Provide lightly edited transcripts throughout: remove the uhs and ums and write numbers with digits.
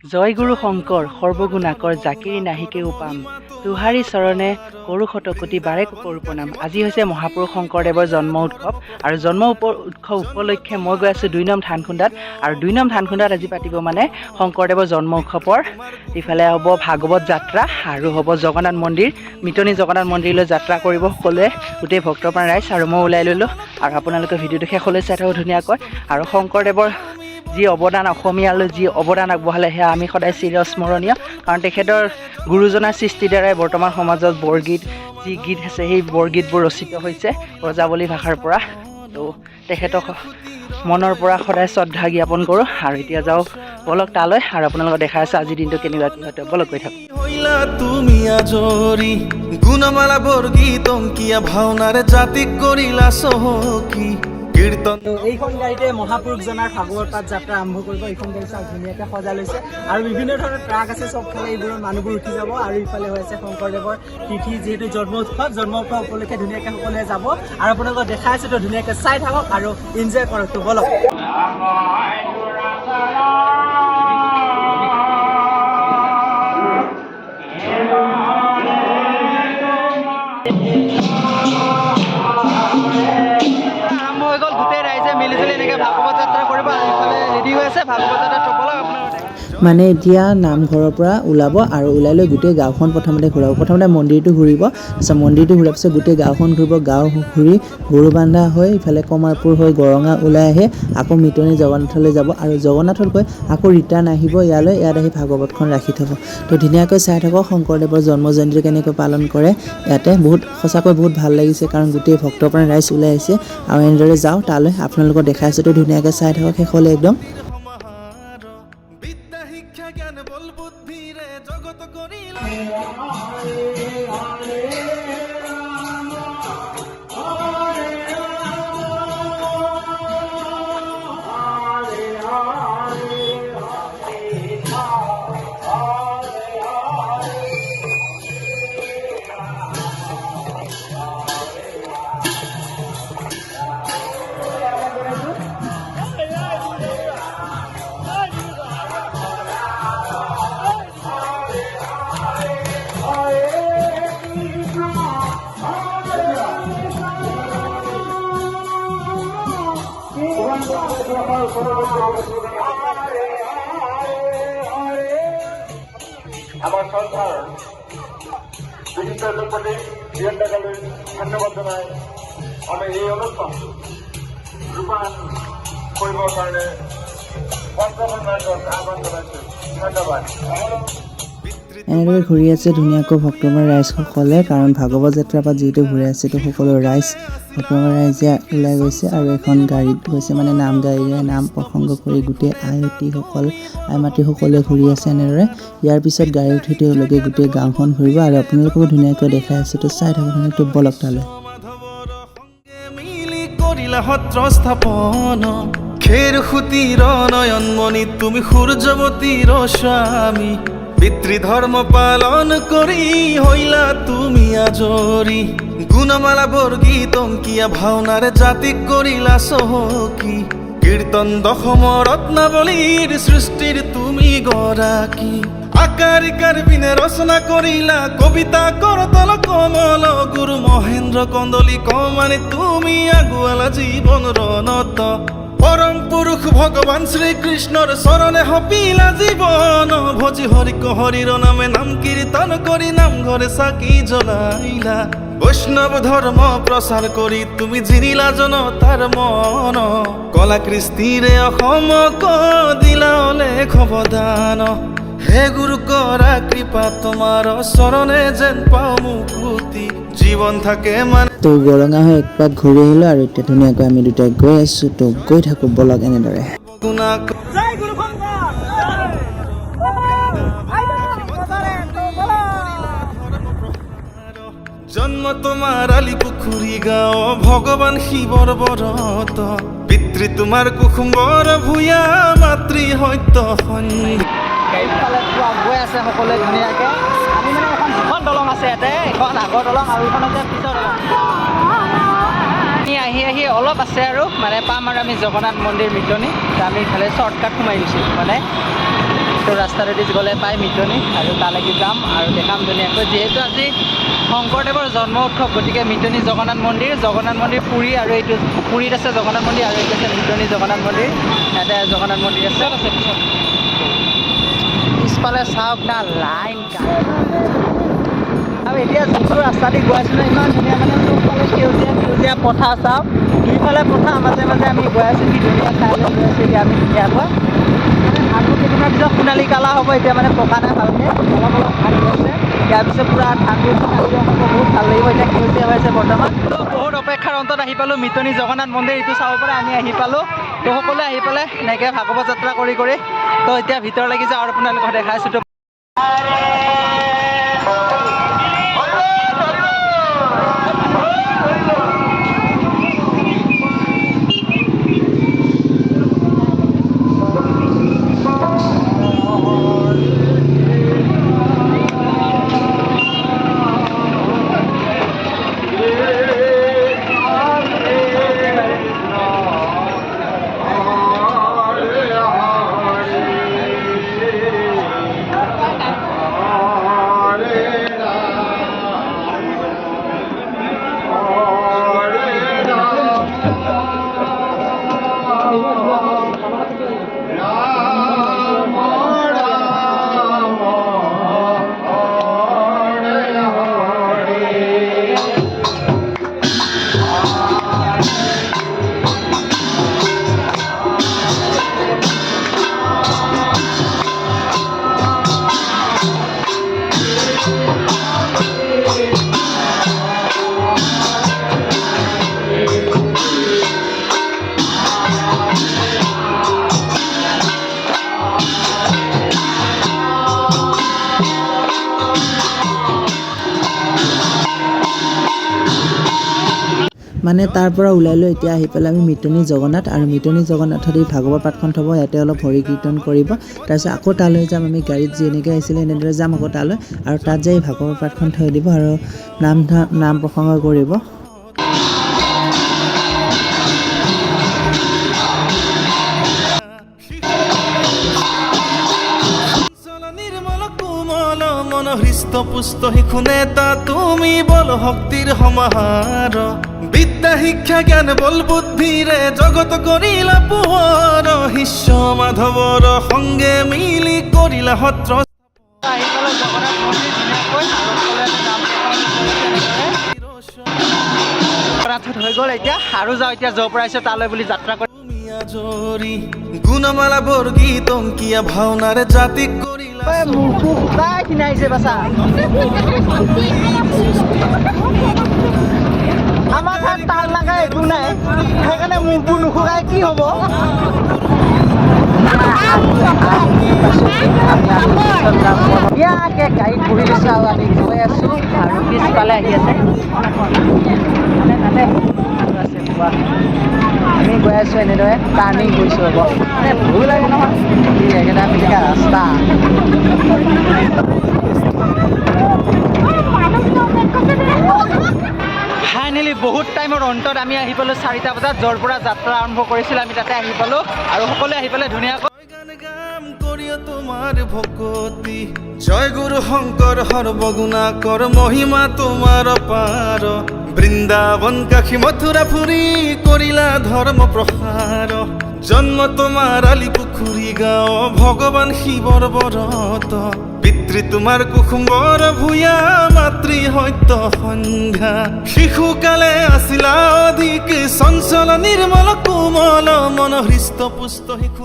জয় গুৰু শংকৰ সৰ্বগুণাকৰ জাকিৰি নাহিকেও পাম তুহাৰী চৰণে কৰো শতকোটি বাৰে কৰো প্ৰণাম। আজি হৈছে মহাপুৰুষ শংকৰদেৱৰ জন্ম উৎসৱ আৰু জন্ম উৎসৱ উপলক্ষে মই গৈ আছোঁ 2 নং ধানখুন্দাত আৰু 2 নং ধানখুন্দাত আজি পাতিব মানে শংকৰদেৱৰ জন্ম উৎসৱৰ ইফালে হ'ব ভাগৱত যাত্ৰা আৰু হ'ব জগন্নাথ মন্দিৰ মিতনি জগন্নাথ মন্দিৰলৈ যাত্ৰা কৰিব সকলোৱে গোটেই ভক্তপ্ৰাণ ৰাইজ আৰু মই ওলাই ল'লোঁ আৰু আপোনালোকে ভিডিঅ'টো শেষলৈ চাই থাকক ধুনীয়াকৈ। আৰু শংকৰদেৱৰ যি অৱদান অসমীয়ালৈ যি অৱদান আগবঢ়ালে সেয়া আমি সদায় চিৰস্মৰণীয়, কাৰণ তেখেতৰ গুৰুজনাৰ সৃষ্টিৰ দ্বাৰাই বৰ্তমান সমাজত বৰগীত যি গীত আছে সেই বৰগীতবোৰ ৰচিত হৈছে ব্ৰজাৱলী ভাষাৰ পৰা। তো তেখেতক মনৰ পৰা সদায় শ্ৰদ্ধা জ্ঞাপন কৰোঁ। আৰু এতিয়া যাওঁ বলক তালৈ আৰু আপোনালোকক দেখাই আছে আজিৰ দিনটো কেনেকুৱা কি হয় বলক গৈ থাকক। তুমি আজৰি গুণমালা বৰগীত অংকিয়া ভাওনাৰে জাতিক কৰিলা চহকী কীৰ্তন। এইখন গাড়ীতে মহাপুৰুষজনাৰ ভাগৱত পাঠ যাত্ৰা আৰম্ভ কৰিব। এইখন গাড়ী চাওক ধুনীয়াকৈ সজাই লৈছে আৰু বিভিন্ন ধৰণৰ ট্ৰাক আছে, চবফালে এইবোৰত মানুহবোৰ উঠি যাব আৰু ইফালে হৈ আছে শংকৰদেৱৰ তিথি যিহেতু জন্ম উৎসৱ উপলক্ষে ধুনীয়াকৈ সকলোৱে যাব আৰু আপোনালোকক দেখাই আছোঁ। তো ধুনীয়াকৈ চাই থাকক আৰু এনজয় কৰক। তো বলক। গোটেই ৰাইজে মিলি জুলি এনেকৈ ভাগৱত যাত্ৰা কৰিব আৰু ইফালে ৰেডি হৈ আছে ভাগৱত যাত্ৰা টপলা মানে এতিয়া নামঘৰৰ পৰা ওলাব আৰু ওলাই লৈ গোটেই গাঁওখন প্ৰথমতে ঘূৰাব। প্ৰথমতে মন্দিৰটো ঘূৰিব, তাৰপিছত মন্দিৰটো ঘূৰাৰ পিছত গোটেই গাঁওখন ঘূৰিব। গাঁও ঘূৰি গৰু বান্ধা হৈ ইফালে কমাৰপুৰ হৈ গৰঙা ওলাই আহি আকৌ মিতনি জগন্নাথলৈ যাব আৰু জগন্নাথত গৈ আকৌ ৰিটাৰ্ণ আহিব ইয়ালৈ, ইয়াত আহি ভাগৱতখন ৰাখি থ'ব। তো ধুনীয়াকৈ চাই থাকক শংকৰদেৱৰ জন্ম জয়ন্তীটো কেনেকৈ পালন কৰে ইয়াতে। সঁচাকৈ বহুত ভাল লাগিছে, কাৰণ গোটেই ভক্তপ্ৰাণ ৰাইজ ওলাই আহিছে আৰু এনেদৰে যাওঁ তালৈ আপোনালোকক দেখাইছোঁ। তো ধুনীয়াকৈ চাই থাকক শেষলৈ একদম। আমার সরকার বিভিন্ন লোককে ধন্যবাদ জানাই। আমি এই অনুষ্ঠান রূপায়ণ করবার কারণে আহ্বান জানাইছোঁ। ধন্যবাদ। এনেদৰে ঘূৰি আছে ধুনীয়াকৈ ভক্তপ্ৰাণ ৰাইজসকলে, কাৰণ ভাগৱত যাত্ৰাৰ পৰা যিহেতু ঘূৰি আছে তো সকলো ভক্তপ্ৰাণ ৰাইজে ওলাই গৈছে আৰু এখন গাড়ীত গৈছে, মানে নাম গাড়ীৰে নাম প্ৰসংগ কৰি গোটেই আয়তীসকল আইমাতৃসকলে ঘূৰি আছে এনেদৰে। ইয়াৰ পিছত গাড়ী উঠি তেওঁলোকে গোটেই গাঁওখন ঘূৰিব আৰু আপোনালোককো ধুনীয়াকৈ দেখাই আছে। তো চাই থাকক ধুনীয়াকৈ বলক তালৈ। সত্ৰ স্থাপন খেৰ সুতিৰ নয়নমণি তুমি সূৰ্যৱতীৰ স্বামী পিতৃধৰ্ম পালন কৰি হইলা তুমি আজৰি গুণমালা বৰগীত অংকিয়া ভাওনাৰে জাতিক কৰিলা চহকী কীৰ্তন দশম ৰত্নাৱলীৰ সৃষ্টিৰ তুমি গৰাকী আকাৰিকাৰ বিনে ৰচনা কৰিলা কবিতা কৰতল কমল গুৰু মহেন্দ্ৰ কন্দলি কমানি তুমি আগুৱালা জীৱন ৰণত পৰম পুৰুষ ভগৱান শ্ৰীকৃষ্ণৰ চৰণে সপিলা জীৱন ভজি হৰিক হৰিৰ নামে নাম কীৰ্তন কৰি নামঘৰে চাকি জ্বলাইলা বৈষ্ণৱ ধৰ্ম প্ৰচাৰ কৰি তুমি জিনিলা জনতাৰ মন কলা কৃষ্টিৰে অসমক দিলা অলেখ অৱদান হে গুৰু কৰা কৃপা তোমাৰ চৰণে যেন পাওঁ মুকুতি জীৱন থাকে মানে। তো গৰঙা হৈ এক পাক ঘূৰি আহিলোঁ আৰু এতিয়া ধুনীয়াকৈ আমি দুটাই গৈ আছোঁ। তো গৈ থাকোঁ বলক এনেদৰে। জন্ম তোমাৰ আলি পুখুৰী গাঁও ভগৱান শিৱৰ বৰত পিতৃ তোমাৰ কুসুম্বৰ ভূঞা মাতৃ সত্য গৈ আছে সকলোৱে ধুনীয়াকৈ। আমি মানে এখন দুখন দলং আছে ইয়াতে, এখন আগৰ দলং আৰু এখন আছে পিছৰ দলং। আমি আহি অলপ আছে আৰু মানে পাম আৰু আমি জগন্নাথ মন্দিৰ মিতনি। আমি ইফালে শ্বৰ্টকাট সোমাই গৈছোঁ মানে এইটো ৰাস্তাৰেদি গ'লে পাই মিটনি আৰু তালৈকে যাম আৰু দেখাম ধুনীয়াকৈ যিহেতু আজি শংকৰদেৱৰ জন্ম উৎসৱ গতিকে মিটনি জগন্নাথ মন্দিৰ পুৰী আৰু এইটো পুৰীত আছে জগন্নাথ মন্দিৰ আৰু এইটো আছে মিটনি জগন্নাথ মন্দিৰ ইয়াতে জগন্নাথ মন্দিৰ আছে পিছফালে চাওক না লাইন আৰু এতিয়া যিটো ৰাস্তা দি গৈ আছোঁ ইমান ধুনীয়া মানে চবফালে সেউজীয়া পথাৰ চাওক দুইফালে পথাৰ মাজে মাজে আমি গৈ আছোঁ কি ধুনীয়া ঠাইলৈ গৈ আছোঁ এতিয়া আমি ধুনীয়াকৈ ধানবোৰ কেইদিনমান পিছত সোণালী কালাৰ হ'ব এতিয়া মানে পকা নাই ভালকৈ অলপ ধান হৈছে ইয়াৰ পিছত পূৰা ধানবোৰ সোণালী হ'ব বহুত ভাল লাগিব এতিয়া সেউজীয়া হৈ আছে বৰ্তমান বহুত অপেক্ষাৰ অন্তত আহি পালোঁ মিটনি জগন্নাথ মন্দিৰ এইটো চাব পৰা আমি আহি পালোঁ তো সকলোৱে আহি পেলাই এনেকৈ ভাগৱত যাত্ৰা কৰি তো এতিয়া ভিতৰলৈকে যাওঁ আৰু আপোনালোকক দেখাইছোঁ তো মানে তাৰ পৰা ওলাই লৈ এতিয়া আহি পেলাই আমি মিটনি জগন্নাথ আৰু মিটনি জগন্নাথত এই ভাগৱত পাঠখন থ'ব ইয়াতে অলপ হৰি কীৰ্তন কৰিব তাৰপিছত আকৌ তালৈ যাম আমি গাড়ীত যেনেকৈ আহিছিলে এনেদৰে যাম আকৌ তালৈ আৰু তাত যাই ভাগৱত পাঠখন থৈ দিব আৰু নাম প্ৰসংগ কৰিব হৃষ্টপুষ্ট শিশু নেতা তুমি বল শক্তিৰ সমাহাৰ বিদ্যা শিক্ষা জ্ঞান বল বুদ্ধিৰে জগত কৰিলা পোহৰ শিষ্য মাধৱৰ সংগে মিলি কৰিলা সত্ৰ হৈ গ'ল এতিয়া আৰু যাওঁ এতিয়া য'ৰ পৰা আহিছে তালৈ বুলি যাত্ৰা কৰি গুণমালা বৰগীত অংকীয়া ভাওনাৰে জাতিক কৰিলা খিনাইছে বাচা আমাৰ ঠাইত তাল লগাই একো নাই সেইকাৰণে মুখবোৰ নুশুকাই কি হ'ব ইয়াকে গাড়ীত বহি লৈছোঁ আৰু আমি গৈ আছোঁ আৰু পিছফালে আহি আছে আমি গৈ আছোঁ এনেদৰে টাৰ্ণিং কৰিছোঁ হ'ব মানে ভুল লাগে নহয় একেটা পিটিকা ৰাস্তা ফাইনেলি বহুত টাইমৰ অন্তত আমি আহি পালোঁ 4টা বজাত য'ৰ পৰা যাত্ৰা আৰম্ভ কৰিছিলোঁ আমি তাতে আহি পালোঁ আৰু সকলোৱে আহি পেলাই ধুনীয়াকৈ তোমাৰ ভকতি জয় গুৰু শংকৰ সৰ্বগুণাকৰ মহিমা তোমাৰ পাৰ বৃন্দাবন কাশী মথুৰা ফুৰি কৰিলা ধৰ্ম প্ৰসাৰ জন্ম তোমাৰ আলি পুখুৰী গাঁও ভগৱান শিৱৰ বৰত পিতৃ তোমাৰ কুসুম্বৰ ভূঞা মাতৃ সত্য সন্ধ্যা শিশুকালে আছিলা অধিক চঞ্চল নিৰ্মল কোমল মন হৃষ্ট পুষ্ট শিশু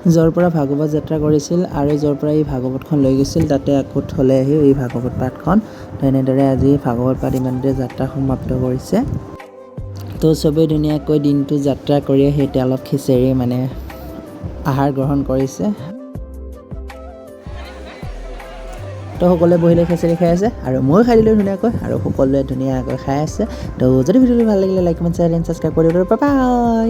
য'ৰ পৰা ভাগৱত যাত্ৰা কৰিছিল আৰু য'ৰ পৰা এই ভাগৱতখন লৈ গৈছিল তাতে আকৌ থলে আহি এই ভাগৱত পাঠখন তেনেদৰে আজি ভাগৱত পাঠ ইমানতে যাত্ৰা সমাপ্ত কৰিছে তো চবেই ধুনীয়াকৈ দিনটো যাত্ৰা কৰি আহি এতিয়া অলপ খিচিৰি মানে আহাৰ গ্ৰহণ কৰিছে তো সকলোৱে বহিলৈ খিচিৰি খাই আছে আৰু ময়ো খাই দিলোঁ ধুনীয়াকৈ আৰু সকলোৱে ধুনীয়াকৈ খাই আছে। তো যদি ভিডিঅ'টো ভাল লাগিলে like comment share and subscribe কৰি দিব। Bye bye.